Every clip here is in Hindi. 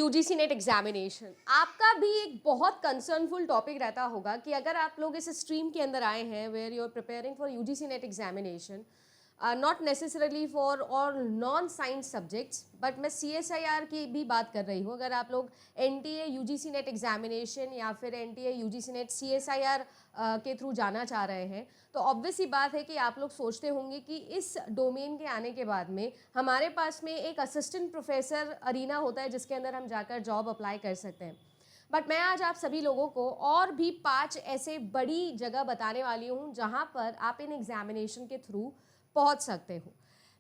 यूजीसी नेट एग्जामिनेशन आपका भी एक बहुत कंसर्नफुल टॉपिक रहता होगा कि अगर आप लोग इस स्ट्रीम के अंदर आए हैं where you are preparing for UGC NET examination, not necessarily for और नॉन साइंस सब्जेक्ट्स, बट मैं CSIR की भी बात कर रही हूँ। अगर आप लोग NTA यूजीसी नेट एग्जामिनेशन या फिर NTA यूजीसी नेट CSIR के थ्रू जाना चाह रहे हैं तो ऑब्वियस ही बात है कि आप लोग सोचते होंगे कि इस डोमेन के आने के बाद में हमारे पास में एक असिस्टेंट प्रोफेसर अरीना होता है जिसके अंदर हम जाकर जॉब अप्लाई कर सकते हैं। बट मैं आज आप सभी लोगों को और भी 5 ऐसे बड़ी जगह बताने वाली हूँ जहाँ पर आप इन एग्जामिनेशन के थ्रू पहुँच सकते हो।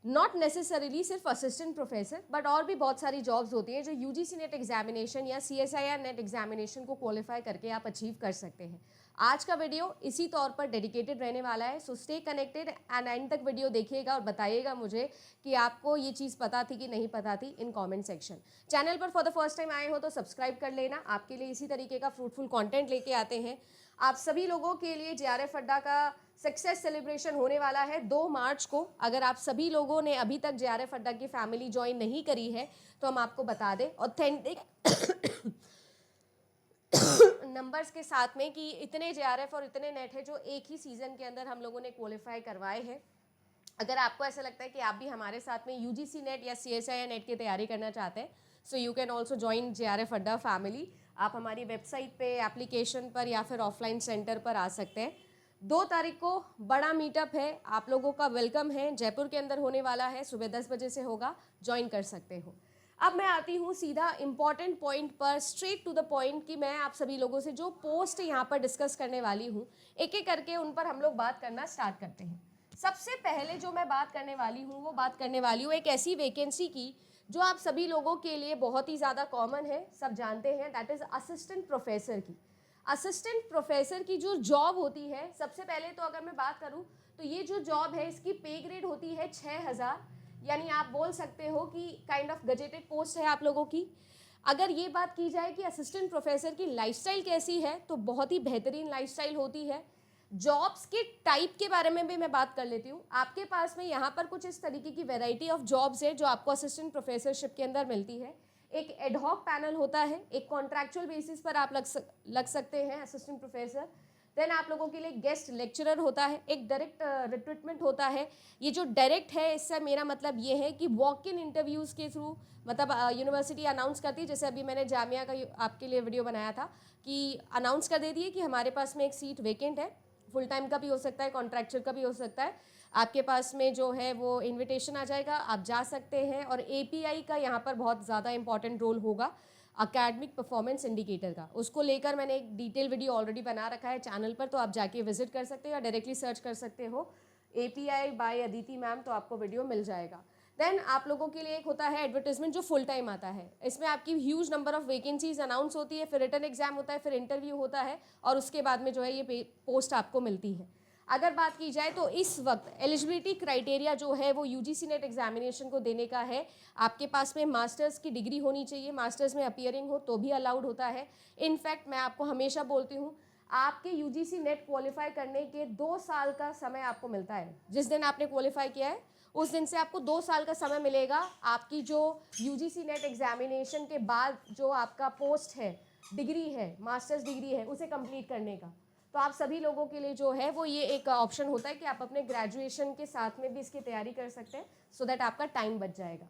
नॉट नेसेसरीली सिर्फ असिस्टेंट प्रोफेसर, बट और भी बहुत सारी जॉब्स होती हैं जो यूजीसी नेट एग्जामिनेशन या CSIR नेट एग्जामिनेशन को क्वालिफाई करके आप अचीव कर सकते हैं। आज का वीडियो इसी तौर पर डेडिकेटेड रहने वाला है, so stay connected and and तक वीडियो देखिएगा और बताइएगा मुझे कि आपको ये चीज़ पता थी कि नहीं पता थी इन कमेंट सेक्शन। चैनल पर फॉर द फर्स्ट टाइम आए हो तो सब्सक्राइब कर लेना, आपके लिए इसी तरीके का फ्रूटफुल कंटेंट लेके आते हैं। आप सभी लोगों के लिए JRF अड्डा का सक्सेस सेलिब्रेशन होने वाला है 2 मार्च को। अगर आप सभी लोगों ने अभी तक JRF अड्डा की फैमिली ज्वाइन नहीं करी है तो हम आपको बता दें ऑथेंटिक नंबर्स के साथ में कि इतने JRF और इतने नेट है जो एक ही सीज़न के अंदर हम लोगों ने क्वालिफाई करवाए हैं। अगर आपको ऐसा लगता है कि आप भी हमारे साथ में UGC नेट या CSIR नेट की तैयारी करना चाहते हैं, so you can also join JRF अड्डा फैमिली। आप हमारी वेबसाइट पे, एप्लीकेशन पर या फिर ऑफलाइन सेंटर पर आ सकते हैं। 2 तारीख को बड़ा मीटअप है, आप लोगों का वेलकम है, जयपुर के अंदर होने वाला है, सुबह 10 बजे से होगा, ज्वाइन कर सकते हो। अब मैं आती हूँ सीधा इंपॉर्टेंट पॉइंट पर, स्ट्रेट टू द पॉइंट कि मैं आप सभी लोगों से जो पोस्ट यहाँ पर डिस्कस करने वाली हूँ एक एक करके उन पर हम लोग बात करना स्टार्ट करते हैं। सबसे पहले जो मैं बात करने वाली हूँ वो बात करने वाली हूँ एक ऐसी वैकेंसी की जो आप सभी लोगों के लिए बहुत ही ज़्यादा कॉमन है, सब जानते हैं, दैट इज़ असिस्टेंट प्रोफेसर की। असिस्टेंट प्रोफेसर की जो जॉब होती है, सबसे पहले तो अगर मैं बात करूँ तो ये जो जॉब है इसकी पे ग्रेड होती है 6000, यानी आप बोल सकते हो कि काइंड ऑफ गजेटेड पोस्ट है आप लोगों की। अगर ये बात की जाए कि असिस्टेंट प्रोफेसर की लाइफस्टाइल कैसी है तो बहुत ही बेहतरीन लाइफस्टाइल होती है। जॉब्स के टाइप के बारे में भी मैं बात कर लेती हूँ। आपके पास में यहाँ पर कुछ इस तरीके की वैरायटी ऑफ जॉब्स है जो आपको असिस्टेंट प्रोफेसरशिप के अंदर मिलती है। एक एडहॉक पैनल होता है, एक कॉन्ट्रैक्चुअल बेसिस पर आप लग सकते हैं असिस्टेंट प्रोफेसर। देन आप लोगों के लिए गेस्ट लेक्चरर होता है, एक डायरेक्ट रिक्रूटमेंट होता है। ये जो डायरेक्ट है इससे मेरा मतलब ये है कि वॉक इन इंटरव्यूज़ के थ्रू, मतलब यूनिवर्सिटी अनाउंस करती है, जैसे अभी मैंने जामिया का आपके लिए वीडियो बनाया था कि अनाउंस कर देती है कि हमारे पास में एक सीट वेकेंट है, फुल टाइम का भी हो सकता है, कॉन्ट्रैक्चुअल का भी हो सकता है। आपके पास में जो है वो इनविटेशन आ जाएगा, आप जा सकते हैं। और API का यहाँ पर बहुत ज़्यादा इंपॉर्टेंट रोल होगा, अकेडमिक परफॉर्मेंस इंडिकेटर का। उसको लेकर मैंने एक डिटेल वीडियो ऑलरेडी बना रखा है चैनल पर, तो आप जाके विजिट कर सकते हो या डायरेक्टली सर्च कर सकते हो API बाय अदिति मैम, तो आपको वीडियो मिल जाएगा। देन आप लोगों के लिए एक होता है एडवर्टाइजमेंट जो फुल टाइम आता है। इसमें आपकी huge number of vacancies announce होती है, फिर रिटन एग्जाम होता है, फिर इंटरव्यू होता है और उसके बाद में जो है ये पोस्ट आपको मिलती है। अगर बात की जाए तो इस वक्त एलिजिबिलिटी क्राइटेरिया जो है वो UGC नेट एग्जामिनेशन को देने का है। आपके पास में मास्टर्स की डिग्री होनी चाहिए, मास्टर्स में अपीयरिंग हो तो भी अलाउड होता है। इनफैक्ट मैं आपको हमेशा बोलती हूँ आपके UGC नेट क्वालिफाई करने के 2 साल का समय आपको मिलता है। जिस दिन आपने क्वालिफाई किया है उस दिन से आपको 2 साल का समय मिलेगा आपकी जो UGC नेट एग्जामिनेशन के बाद जो आपका पोस्ट है, डिग्री है, मास्टर्स डिग्री है, उसे कंप्लीट करने का। तो आप सभी लोगों के लिए जो है वो ये एक ऑप्शन होता है कि आप अपने ग्रेजुएशन के साथ में भी इसकी तैयारी कर सकते हैं, सो दैट आपका टाइम बच जाएगा।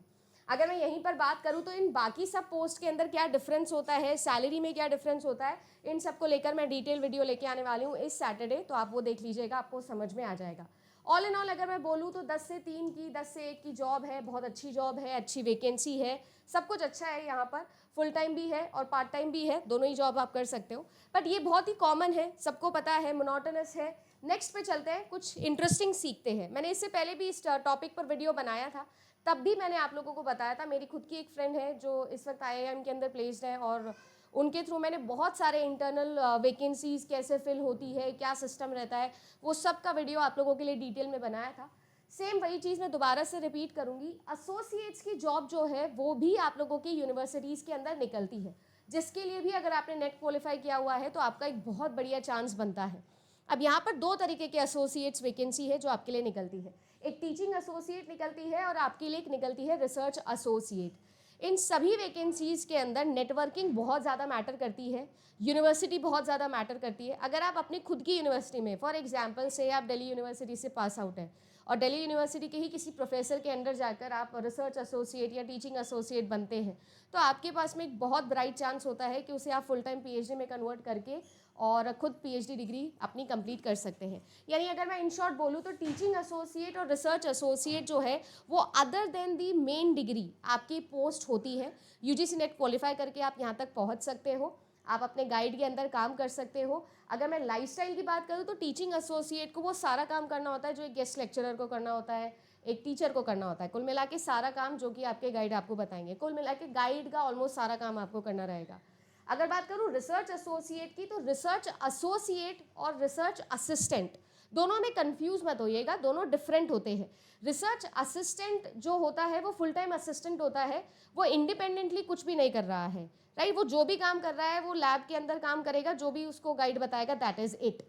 अगर मैं यहीं पर बात करूं तो इन बाकी सब पोस्ट के अंदर क्या डिफरेंस होता है, सैलरी में क्या डिफरेंस होता है, इन सब को लेकर मैं डिटेल वीडियो लेके आने वाली हूँ इस सैटरडे, तो आप वो देख लीजिएगा, आपको समझ में आ जाएगा। ऑल इन ऑल अगर मैं बोलूँ तो 10 से 3 की, 10 से 1 की जॉब है, बहुत अच्छी जॉब है, अच्छी वैकेंसी है, सब कुछ अच्छा है यहाँ पर। फुल टाइम भी है और पार्ट टाइम भी है, दोनों ही जॉब आप कर सकते हो। बट ये बहुत ही कॉमन है, सबको पता है, मोनोटोनस है। नेक्स्ट पे चलते हैं, कुछ इंटरेस्टिंग सीखते हैं। मैंने इससे पहले भी इस टॉपिक पर वीडियो बनाया था, तब भी मैंने आप लोगों को बताया था। मेरी खुद की एक फ्रेंड है जो इस वक्त IIM के अंदर प्लेस्ड है और उनके थ्रू मैंने बहुत सारे इंटरनल वैकेंसीज़ कैसे फिल होती है, क्या सिस्टम रहता है, वो सब का वीडियो आप लोगों के लिए डिटेल में बनाया था। सेम वही चीज़ मैं दोबारा से रिपीट करूँगी। एसोसिएट्स की जॉब जो है वो भी आप लोगों की यूनिवर्सिटीज़ के अंदर निकलती है, जिसके लिए भी अगर आपने नेट क्वालिफाई किया हुआ है तो आपका एक बहुत बढ़िया चांस बनता है। अब यहाँ पर 2 तरीके के एसोसिएट्स वैकेंसी है जो आपके लिए निकलती है। एक टीचिंग एसोसिएट निकलती है और आपके लिए एक निकलती है रिसर्च एसोसिएट। इन सभी वैकेंसीज़ के अंदर नेटवर्किंग बहुत ज़्यादा मैटर करती है, यूनिवर्सिटी बहुत ज़्यादा मैटर करती है। अगर आप अपनी खुद की यूनिवर्सिटी में, फॉर एग्जांपल से आप दिल्ली यूनिवर्सिटी से पास आउट हैं और दिल्ली यूनिवर्सिटी के ही किसी प्रोफेसर के अंडर जाकर आप रिसर्च एसोसिएट या टीचिंग एसोसिएट बनते हैं, तो आपके पास में एक बहुत ब्राइट चांस होता है कि उसे आप फुल टाइम पीएचडी में कन्वर्ट करके और खुद पीएचडी डिग्री अपनी कंप्लीट कर सकते हैं। यानी अगर मैं इन शॉर्ट बोलूँ तो टीचिंग एसोसिएट और रिसर्च एसोसिएट जो है वो अदर देन दी मेन डिग्री आपकी पोस्ट होती है। यूजीसी नेट क्वालिफाई करके आप यहाँ तक पहुँच सकते हो, आप अपने गाइड के अंदर काम कर सकते हो। अगर मैं लाइफस्टाइल की बात करूँ तो टीचिंग एसोसिएट को वो सारा काम करना होता है जो एक गेस्ट लेक्चरर को करना होता है, एक टीचर को करना होता है। कुल मिला के सारा काम जो कि आपके गाइड आपको बताएंगे, कुल मिला के गाइड का ऑलमोस्ट सारा काम आपको करना रहेगा। अगर बात करूँ रिसर्च एसोसिएट की, तो रिसर्च एसोसिएट और रिसर्च असिस्टेंट दोनों में कंफ्यूज मत होइएगा, दोनों डिफरेंट होते हैं। रिसर्च असिस्टेंट जो होता है वो फुल टाइम असिस्टेंट होता है, वो इंडिपेंडेंटली कुछ भी नहीं कर रहा है, राइट। वो जो भी काम कर रहा है वो लैब के अंदर काम करेगा, जो भी उसको गाइड बताएगा, that is it.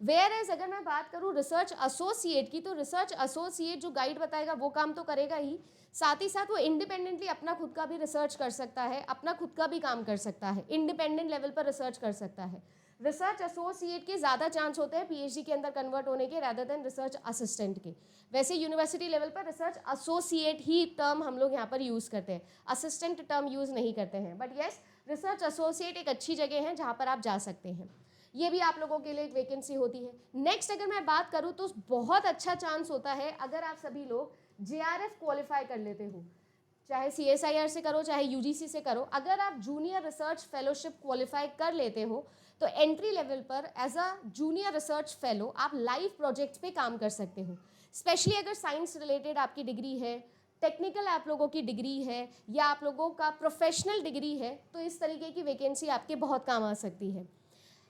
Whereas अगर मैं बात करूँ रिसर्च एसोसिएट की, तो रिसर्च एसोसिएट जो गाइड बताएगा वो काम तो करेगा ही, साथ ही साथ वो इंडिपेंडेंटली अपना खुद का भी रिसर्च कर सकता है, अपना खुद का भी काम कर सकता है, इंडिपेंडेंट लेवल पर रिसर्च कर सकता है। रिसर्च एसोसिएट के ज़्यादा चांस होते हैं पीएचडी के अंदर कन्वर्ट होने के रैदर देन रिसर्च असिस्टेंट के। वैसे यूनिवर्सिटी लेवल पर रिसर्च एसोसिएट ही टर्म हम लोग यहाँ पर यूज़ करते हैं, असिस्टेंट टर्म यूज़ नहीं करते हैं। बट येस, रिसर्च एसोसिएट एक अच्छी जगह है जहाँ पर आप जा सकते हैं, ये भी आप लोगों के लिए एक वैकेंसी होती है। नेक्स्ट अगर मैं बात करूँ तो बहुत अच्छा चांस होता है अगर आप सभी लोग जेआरएफ क्वालिफाई कर लेते हो, चाहे सीएसआईआर से करो चाहे यूजीसी से करो। अगर आप जूनियर रिसर्च फेलोशिप क्वालिफाई कर लेते हो तो एंट्री लेवल पर as a junior research fellow आप लाइव प्रोजेक्ट्स पे काम कर सकते हो। स्पेशली अगर साइंस रिलेटेड आपकी डिग्री है, टेक्निकल आप लोगों की डिग्री है या आप लोगों का प्रोफेशनल डिग्री है, तो इस तरीके की वैकेंसी आपके बहुत काम आ सकती है।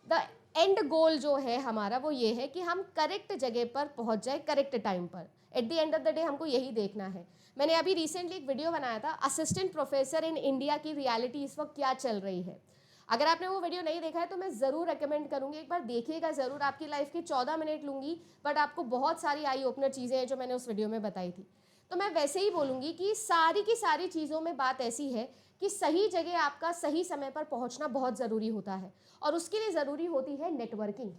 द एंड गोल जो है हमारा वो ये है कि हम करेक्ट जगह पर पहुंच जाए करेक्ट टाइम पर। At the end of the day हमको यही देखना है। मैंने अभी रिसेंटली एक वीडियो बनाया था, असिस्टेंट प्रोफेसर इन इंडिया की रियलिटी इस वक्त क्या चल रही है। अगर आपने वो वीडियो नहीं देखा है तो मैं ज़रूर रेकमेंड करूँगी, एक बार देखिएगा ज़रूर। आपकी लाइफ के 14 मिनट लूँगी, बट आपको बहुत सारी आई ओपनर चीज़ें हैं जो मैंने उस वीडियो में बताई थी। तो मैं वैसे ही बोलूँगी कि सारी की सारी चीज़ों में बात ऐसी है कि सही जगह आपका सही समय पर पहुंचना बहुत ज़रूरी होता है, और उसके लिए ज़रूरी होती है नेटवर्किंग।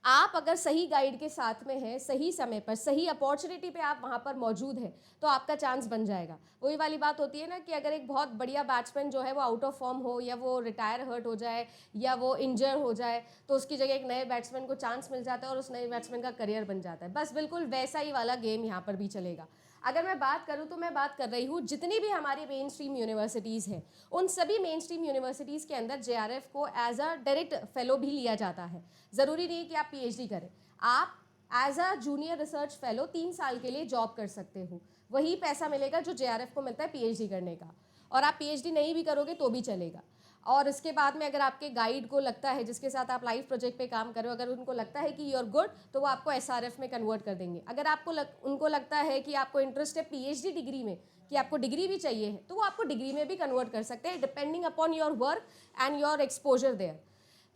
आप अगर सही गाइड के साथ में हैं, सही समय पर सही अपॉर्चुनिटी पे आप वहाँ पर मौजूद हैं, तो आपका चांस बन जाएगा। वही वाली बात होती है ना कि अगर एक बहुत बढ़िया बैट्समैन जो है वो आउट ऑफ फॉर्म हो, या वो रिटायर हर्ट हो जाए, या वो इंजर हो जाए, तो उसकी जगह एक नए बैट्समैन को चांस मिल जाता है और उस नए बैट्समैन का करियर बन जाता है। बस बिल्कुल वैसा ही वाला गेम यहाँ पर भी चलेगा। अगर मैं बात करूँ तो मैं बात कर रही हूँ जितनी भी हमारी मेन स्ट्रीम यूनिवर्सिटीज़ हैं, उन सभी मेन स्ट्रीम यूनिवर्सिटीज़ के अंदर जेआरएफ को एज अ डायरेक्ट फेलो भी लिया जाता है। ज़रूरी नहीं कि आप पीएचडी करें, आप as a junior research fellow 3 साल के लिए जॉब कर सकते हो। वही पैसा मिलेगा जो जेआरएफ को मिलता है पीएचडी करने का, और आप पीएचडी नहीं भी करोगे तो भी चलेगा। और इसके बाद में अगर आपके गाइड को लगता है, जिसके साथ आप लाइव प्रोजेक्ट पे काम कर रहे हो, अगर उनको लगता है कि यू आर गुड, तो वो आपको एसआरएफ में कन्वर्ट कर देंगे। अगर आपको उनको लगता है कि आपको इंटरेस्ट है पीएचडी डिग्री में, कि आपको डिग्री भी चाहिए है, तो वो आपको डिग्री में भी कन्वर्ट कर सकते हैं, depending upon your work and your exposure there.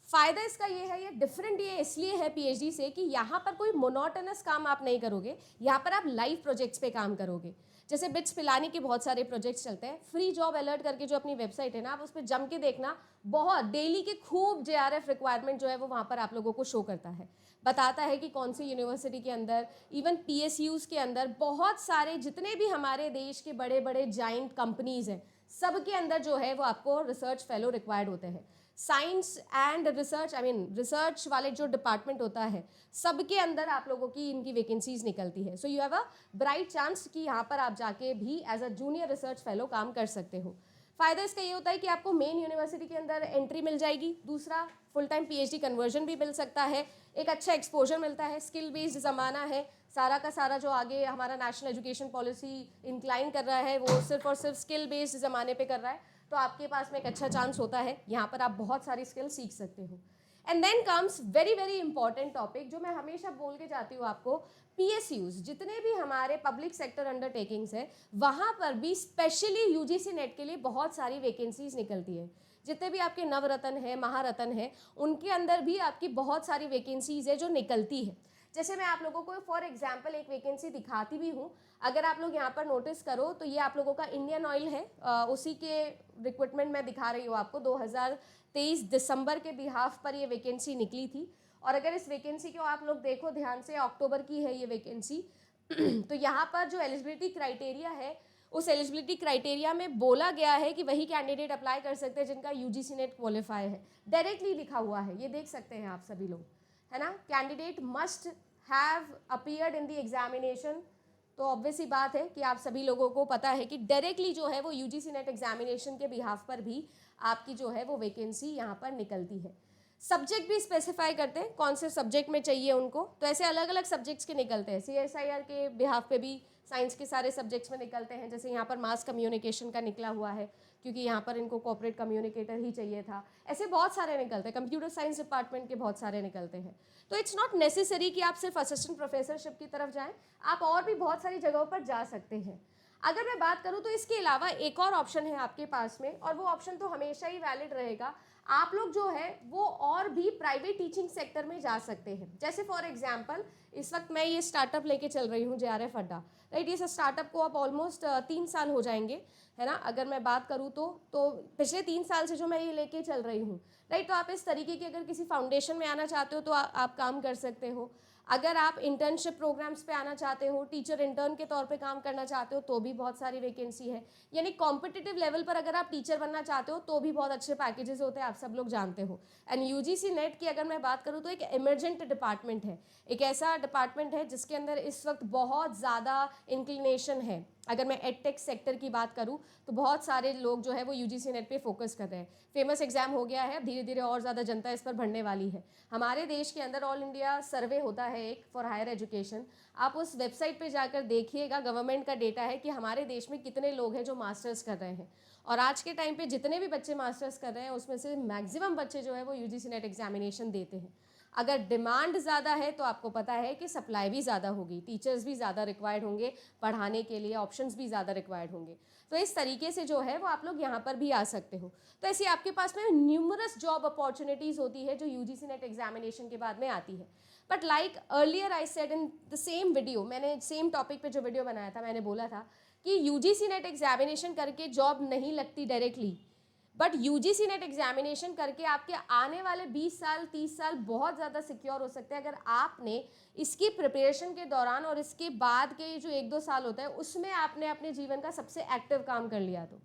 फ़ायदा इसका ये है, ये डिफरेंट ये इसलिए है पीएचडी से कि यहाँ पर कोई मोनोटोनस काम आप नहीं करोगे, यहाँ पर आप लाइव प्रोजेक्ट्स पे काम करोगे। जैसे बिट्स पिलानी के बहुत सारे प्रोजेक्ट्स चलते हैं, फ्री जॉब अलर्ट करके जो अपनी वेबसाइट है ना, आप उस पर जम के देखना, बहुत डेली के खूब जेआरएफ रिक्वायरमेंट जो है वो वहाँ पर आप लोगों को शो करता है, बताता है कि कौन सी यूनिवर्सिटी के अंदर, इवन पीएसयूज़ के अंदर, बहुत सारे जितने भी हमारे देश के बड़े बड़े जाइंट कंपनीज़ हैं, सबके अंदर जो है वो आपको रिसर्च फेलो रिक्वायर्ड होते हैं। Science and research, I mean research वाले जो डिपार्टमेंट होता है, सबके अंदर आप लोगों की इनकी वैकेंसीज निकलती है। So you have a bright chance कि यहाँ पर आप जाके भी as a junior research fellow काम कर सकते हो। फ़ायदा इसका ये होता है कि आपको मेन यूनिवर्सिटी के अंदर एंट्री मिल जाएगी, दूसरा फुल टाइम पीएचडी कन्वर्जन भी मिल सकता है, एक अच्छा एक्सपोजर मिलता है, स्किल बेस्ड ज़माना है, सारा का सारा जो आगे हमारा नेशनल एजुकेशन पॉलिसी इंक्लाइन कर रहा है वो सिर्फ और सिर्फ स्किल बेस्ड ज़माने पे कर रहा है, तो आपके पास में एक अच्छा चांस होता है, यहाँ पर आप बहुत सारी स्किल सीख सकते हो। And then comes very very important topic जो मैं हमेशा बोल के जाती हूँ आपको, पीएसयूज़ जितने भी हमारे पब्लिक सेक्टर अंडरटेकिंग्स है, वहाँ पर भी स्पेशली यूजीसी नेट के लिए बहुत सारी वैकेंसीज निकलती है। जितने भी आपके नवरत्न है, महारत्न है, उनके अंदर भी आपकी बहुत सारी वैकेंसीज है जो निकलती है। जैसे मैं आप लोगों को फॉर एग्जांपल एक वैकेंसी दिखाती भी हूँ, अगर आप लोग यहाँ पर नोटिस करो तो ये आप लोगों का इंडियन ऑयल है, उसी के रिक्रूटमेंट मैं दिखा रही हूँ आपको। 2023 दिसंबर के बिहाफ पर ये वैकेंसी निकली थी, और अगर इस वैकेंसी को आप लोग देखो ध्यान से, अक्टूबर की है ये वैकेंसी। तो यहाँ पर जो एलिजिबिलिटी क्राइटेरिया है, उस एलिजिबिलिटी क्राइटेरिया में बोला गया है कि वही कैंडिडेट अप्लाई कर सकते हैं जिनका यूजीसी नेट क्वालिफाई है। डायरेक्टली लिखा हुआ है, ये देख सकते हैं आप सभी लोग, है ना। Candidate must have appeared in the examination. तो ऑब्वियस ही बात है कि आप सभी लोगों को पता है कि डायरेक्टली जो है वो यूजीसी नेट एग्जामिनेशन के बिहाफ पर भी आपकी जो है वो वैकेंसी यहाँ पर निकलती है। सब्जेक्ट भी स्पेसिफाई करते हैं कौन से सब्जेक्ट में चाहिए उनको, तो ऐसे अलग अलग सब्जेक्ट्स के निकलते हैं। CSIR के बिहाफ पे भी साइंस के सारे सब्जेक्ट्स में निकलते हैं, जैसे यहाँ पर मास कम्युनिकेशन का निकला हुआ है क्योंकि यहाँ पर इनको कॉर्पोरेट कम्युनिकेटर ही चाहिए था। ऐसे बहुत सारे निकलते हैं, कंप्यूटर साइंस डिपार्टमेंट के बहुत सारे निकलते हैं। तो इट्स नॉट नेसेसरी कि आप सिर्फ असिस्टेंट प्रोफेसरशिप की तरफ जाएं, आप और भी बहुत सारी जगहों पर जा सकते हैं। अगर मैं बात करूं तो इसके अलावा एक और ऑप्शन है आपके पास में, और वो ऑप्शन तो हमेशा ही वैलिड रहेगा। आप लोग जो है वो और भी प्राइवेट टीचिंग सेक्टर में जा सकते हैं। जैसे फॉर एग्जांपल इस वक्त मैं ये स्टार्टअप लेके चल रही हूँ JRF अड्डा, राइट। ये स्टार्टअप को अब ऑलमोस्ट 3 साल हो जाएंगे, है ना। अगर मैं बात करूँ तो पिछले 3 साल से जो मैं ये लेके चल रही हूँ, राइट। तो आप इस तरीके की अगर किसी फाउंडेशन में आना चाहते हो तो आप काम कर सकते हो। अगर आप इंटर्नशिप प्रोग्राम्स पे आना चाहते हो, टीचर इंटर्न के तौर पे काम करना चाहते हो, तो भी बहुत सारी वैकेंसी है। यानी कॉम्पिटिटिव लेवल पर अगर आप टीचर बनना चाहते हो तो भी बहुत अच्छे पैकेजेस होते हैं, आप सब लोग जानते हो। एंड यूजीसी नेट की अगर मैं बात करूँ तो एक इमरजेंट डिपार्टमेंट है, एक ऐसा डिपार्टमेंट है जिसके अंदर इस वक्त बहुत ज़्यादा इंक्लिनेशन है। अगर मैं एडटेक सेक्टर की बात करूँ तो बहुत सारे लोग जो है वो यूजीसी नेट पे फोकस कर रहे हैं। फेमस एग्जाम हो गया है, धीरे धीरे और ज़्यादा जनता इस पर बढ़ने वाली है। हमारे देश के अंदर ऑल इंडिया सर्वे होता है एक फॉर हायर एजुकेशन, आप उस वेबसाइट पे जाकर देखिएगा, गवर्नमेंट का डेटा है कि हमारे देश में कितने लोग हैं जो मास्टर्स कर रहे हैं। और आज के टाइम पे जितने भी बच्चे मास्टर्स कर रहे हैं उसमें से मैक्सिमम बच्चे जो है वो यूजीसी नेट एग्जामिनेशन देते हैं। अगर डिमांड ज़्यादा है तो आपको पता है कि सप्लाई भी ज़्यादा होगी, टीचर्स भी ज़्यादा रिक्वायर्ड होंगे पढ़ाने के लिए, ऑप्शंस भी ज़्यादा रिक्वायर्ड होंगे। तो इस तरीके से जो है वो आप लोग यहाँ पर भी आ सकते हो। तो ऐसे आपके पास में न्यूमरस जॉब अपॉर्चुनिटीज़ होती है जो यूजीसी नेट एग्जामिनेशन के बाद में आती है। But like earlier I said in the same video, मैंने सेम टॉपिक पे जो वीडियो बनाया था मैंने बोला था कि यूजीसी नेट एग्जामिनेशन करके जॉब नहीं लगती directly, but UGC NET examination करके आपके आने वाले 20 साल 30 साल बहुत ज़्यादा सिक्योर हो सकते हैं अगर आपने इसकी प्रिपरेशन के दौरान और इसके बाद के जो 1-2 साल होता है उसमें आपने अपने जीवन का सबसे एक्टिव काम कर लिया। तो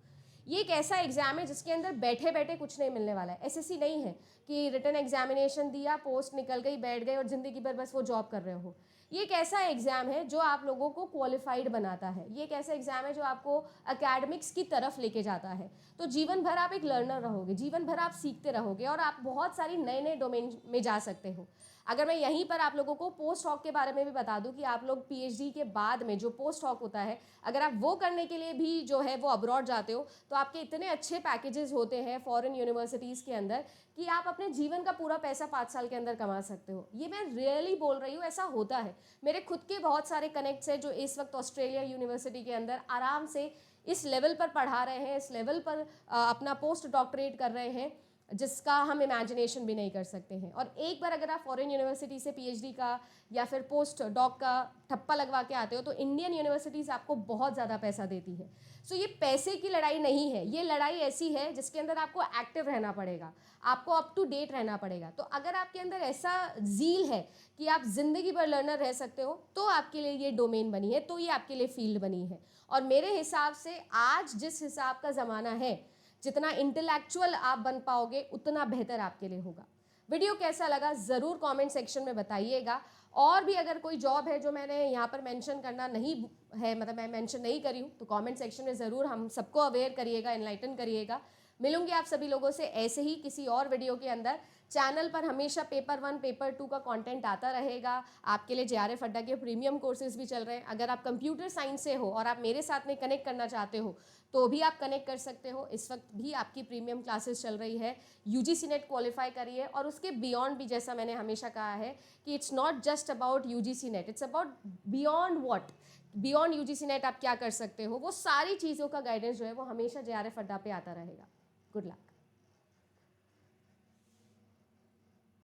ये एक ऐसा एग्जाम है जिसके अंदर बैठे बैठे कुछ नहीं मिलने वाला है। एसएससी नहीं है कि रिटन एग्जामिनेशन दिया, पोस्ट निकल गई, बैठ गए और ज़िंदगी भर बस वो जॉब कर रहे हो। ये एक ऐसा एग्ज़ाम है जो आप लोगों को क्वालिफाइड बनाता है। ये एक ऐसा एग्ज़ाम है जो आपको एकेडमिक्स की तरफ लेके जाता है। तो जीवन भर आप एक लर्नर रहोगे, जीवन भर आप सीखते रहोगे और आप बहुत सारी नए नए डोमेन में जा सकते हो। अगर मैं यहीं पर आप लोगों को पोस्ट हॉक के बारे में भी बता दूं कि आप लोग पीएचडी के बाद में जो पोस्ट हॉक होता है, अगर आप वो करने के लिए भी जो है वो अब्रॉड जाते हो तो आपके इतने अच्छे पैकेजेस होते हैं फॉरेन यूनिवर्सिटीज़ के अंदर कि आप अपने जीवन का पूरा पैसा 5 साल के अंदर कमा सकते हो। ये मैं रियली बोल रही हूँ, ऐसा होता है। मेरे खुद के बहुत सारे कनेक्ट्स हैं जो इस वक्त ऑस्ट्रेलिया यूनिवर्सिटी के अंदर आराम से इस लेवल पर पढ़ा रहे हैं, इस लेवल पर अपना पोस्ट डॉक्टरेट कर रहे हैं जिसका हम इमेजिनेशन भी नहीं कर सकते हैं। और एक बार अगर आप फॉरेन यूनिवर्सिटी से पीएचडी का या फिर पोस्ट डॉक का ठप्पा लगवा के आते हो तो इंडियन यूनिवर्सिटीज़ आपको बहुत ज़्यादा पैसा देती है। सो ये पैसे की लड़ाई नहीं है, ये लड़ाई ऐसी है जिसके अंदर आपको एक्टिव रहना पड़ेगा, आपको अप टू डेट रहना पड़ेगा। तो अगर आपके अंदर ऐसा जील है कि आप ज़िंदगी भर लर्नर रह सकते हो तो आपके लिए ये डोमेन बनी है, तो ये आपके लिए फील्ड बनी है। और मेरे हिसाब से आज जिस हिसाब का ज़माना है, जितना इंटेलेक्चुअल आप बन पाओगे उतना बेहतर आपके लिए होगा। वीडियो कैसा लगा ज़रूर कमेंट सेक्शन में बताइएगा। और भी अगर कोई जॉब है जो मैंने यहाँ पर मेंशन करना नहीं है, मतलब मैं मेंशन नहीं करी हूँ, तो कमेंट सेक्शन में ज़रूर हम सबको अवेयर करिएगा, एनलाइटन करिएगा। मिलूंगी आप सभी लोगों से ऐसे ही किसी और वीडियो के अंदर। चैनल पर हमेशा पेपर 1 पेपर 2 का कंटेंट आता रहेगा। आपके लिए JRF अड्डा के प्रीमियम कोर्सेज भी चल रहे हैं। अगर आप कंप्यूटर साइंस से हो और आप मेरे साथ में कनेक्ट करना चाहते हो तो भी आप कनेक्ट कर सकते हो। इस वक्त भी आपकी प्रीमियम क्लासेस चल रही है। यूजीसी नेट क्वालिफाई करिए और उसके बियॉन्ड भी, जैसा मैंने हमेशा कहा है कि it's not just about UGC net, it's about beyond what, beyond UGC net आप क्या कर सकते हो, वो सारी चीज़ों का गाइडेंस जो है वो हमेशा JRF अड्डा पे आता रहेगा। Good luck.